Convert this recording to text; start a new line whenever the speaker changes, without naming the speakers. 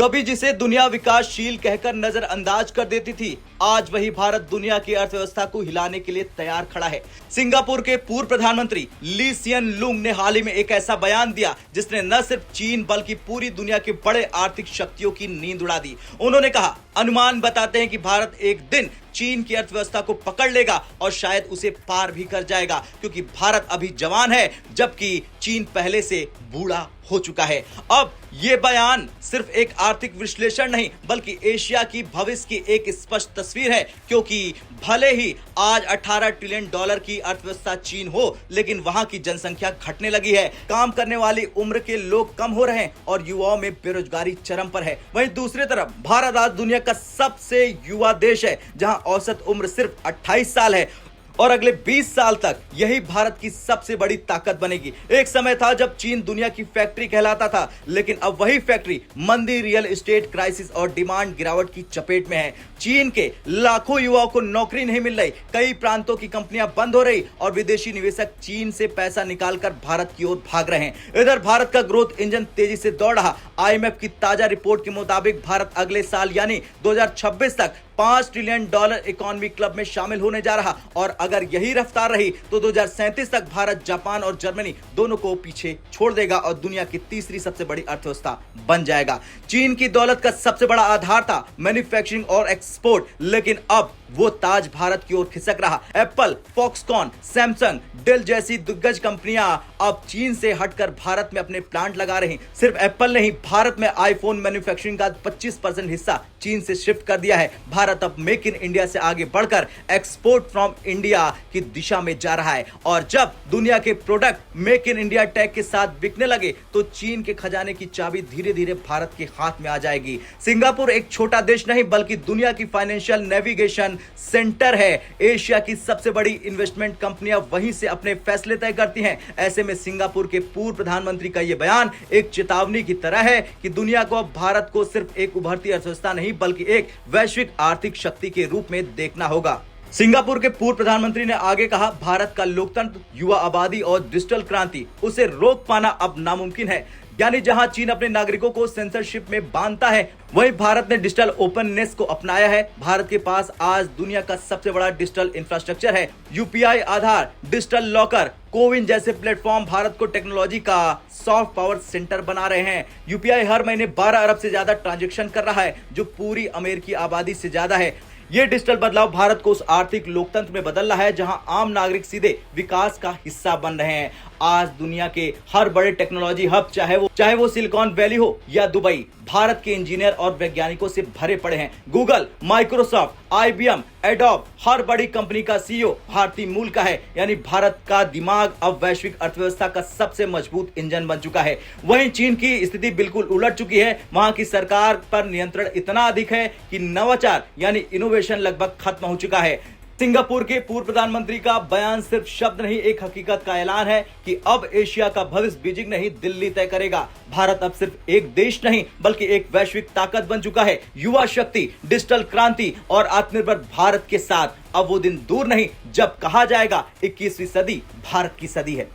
कभी जिसे दुनिया विकासशील कहकर नजरअंदाज कर देती थी, आज वही भारत दुनिया की अर्थव्यवस्था को हिलाने के लिए तैयार खड़ा है। सिंगापुर के पूर्व प्रधानमंत्री ली सियन लुंग ने हाल ही में एक ऐसा बयान दिया जिसने न सिर्फ चीन बल्कि पूरी दुनिया के बड़े आर्थिक शक्तियों की नींद उड़ा दी। उन्होंने कहा, अनुमान बताते हैं कि भारत एक दिन चीन की अर्थव्यवस्था को पकड़ लेगा और शायद उसे पार भी कर जाएगा, क्योंकि भारत अभी जवान है जबकि चीन पहले से बूढ़ा हो चुका है। अब ये बयान सिर्फ एक आर्थिक विश्लेषण नहीं बल्कि एशिया की भविष्य की एक स्पष्ट तस्वीर है, क्योंकि भले ही आज 18 ट्रिलियन डॉलर की अर्थव्यवस्था चीन हो, लेकिन वहां की जनसंख्या घटने लगी है, काम करने वाली उम्र के लोग कम हो रहे हैं और युवाओं में बेरोजगारी चरम पर है। वहीं दूसरी तरफ भारत आज दुनिया का सबसे युवा देश है, जहां औसत उम्र सिर्फ 28 साल है और अगले 20 साल तक यही भारत की सबसे बड़ी ताकत बनेगी। एक समय था जब चीन दुनिया की फैक्ट्री कहलाता था, लेकिन अब वही फैक्ट्री मंदी, रियल एस्टेट क्राइसिस और डिमांड गिरावट की चपेट में है। चीन के लाखों युवाओं को नौकरी नहीं मिल रही, कई प्रांतों की कंपनियां बंद हो रही और विदेशी निवेशक चीन से पैसा निकालकर भारत की ओर भाग रहे हैं। इधर भारत का ग्रोथ इंजन तेजी से दौड़ रहा। IMF की ताजा रिपोर्ट के मुताबिक भारत अगले साल यानी 2026 तक 5 ट्रिलियन डॉलर इकोनॉमी क्लब में शामिल होने जा रहा और अगर यही रफ्तार रही तो 2037 तक भारत जापान और जर्मनी दोनों को पीछे छोड़ देगा और दुनिया की तीसरी सबसे बड़ी अर्थव्यवस्था बन जाएगा। चीन की दौलत का सबसे बड़ा आधार था मैन्युफैक्चरिंग और एक्सपोर्ट, लेकिन अब वो ताज भारत की ओर खिसक रहा। एप्पल, फॉक्सकॉन, सैमसंग, डेल जैसी दिग्गज कंपनियां अब चीन से हटकर भारत में अपने प्लांट लगा रही। सिर्फ एप्पल नहीं, भारत में आईफोन मैन्युफैक्चरिंग का 25% हिस्सा चीन से शिफ्ट कर दिया है। भारत अब मेक इन इंडिया से आगे बढ़कर एक्सपोर्ट फ्रॉम इंडिया की दिशा में जा रहा है और जब दुनिया के product make in India tag के साथ बिकने लगे तो चीन के खजाने की चाबी धीरे धीरे भारत के हाथ में आ जाएगी। सिंगापुर एक छोटा देश नहीं बल्कि दुनिया की फाइनेंशियल नेविगेशन सेंटर है। एशिया की सबसे बड़ी इन्वेस्टमेंट कंपनियां वहीं से अपने फैसले तय करती हैं। ऐसे में सिंगापुर के पूर्व प्रधानमंत्री का यह बयान एक चेतावनी की तरह है कि दुनिया को अब भारत को सिर्फ एक उभरती अर्थव्यवस्था नहीं बल्कि एक वैश्विक आर्थिक शक्ति के रूप में देखना होगा। सिंगापुर के पूर्व प्रधानमंत्री ने आगे कहा, भारत का लोकतंत्र, युवा आबादी और डिजिटल क्रांति, उसे रोक पाना अब नामुमकिन है। यानी जहां चीन अपने नागरिकों को सेंसरशिप में बांधता है, वहीं भारत ने डिजिटल ओपननेस को अपनाया है। भारत के पास आज दुनिया का सबसे बड़ा डिजिटल इंफ्रास्ट्रक्चर है। UPI आधार, डिजिटल लॉकर, कोविन जैसे प्लेटफॉर्म भारत को टेक्नोलॉजी का सॉफ्ट पावर सेंटर बना रहे हैं। UPI हर महीने 12 अरब से ज्यादा ट्रांजैक्शन कर रहा है, जो पूरी अमेरिकी आबादी से ज्यादा है। ये डिजिटल बदलाव भारत को उस आर्थिक लोकतंत्र में बदल रहा है जहां आम नागरिक सीधे विकास का हिस्सा बन रहे हैं। आज दुनिया के हर बड़े टेक्नोलॉजी हब, चाहे वो सिलिकॉन वैली हो या दुबई, भारत के इंजीनियर और वैज्ञानिकों से भरे पड़े हैं। गूगल, माइक्रोसॉफ्ट, IBM, एडोब, हर बड़ी कंपनी का CEO भारतीय मूल का है। यानी भारत का दिमाग अब वैश्विक अर्थव्यवस्था का सबसे मजबूत इंजन बन चुका है। वहीं चीन की स्थिति बिल्कुल उलट चुकी है। वहां की सरकार पर नियंत्रण इतना अधिक है कि नवाचार यानी इनोवेशन लगभग खत्म हो चुका है। सिंगापुर के पूर्व प्रधानमंत्री का बयान सिर्फ शब्द नहीं, एक हकीकत का ऐलान है कि अब एशिया का भविष्य बीजिंग नहीं, दिल्ली तय करेगा। भारत अब सिर्फ एक देश नहीं बल्कि एक वैश्विक ताकत बन चुका है। युवा शक्ति, डिजिटल क्रांति और आत्मनिर्भर भारत के साथ अब वो दिन दूर नहीं जब कहा जाएगा 21वीं सदी भारत की सदी है।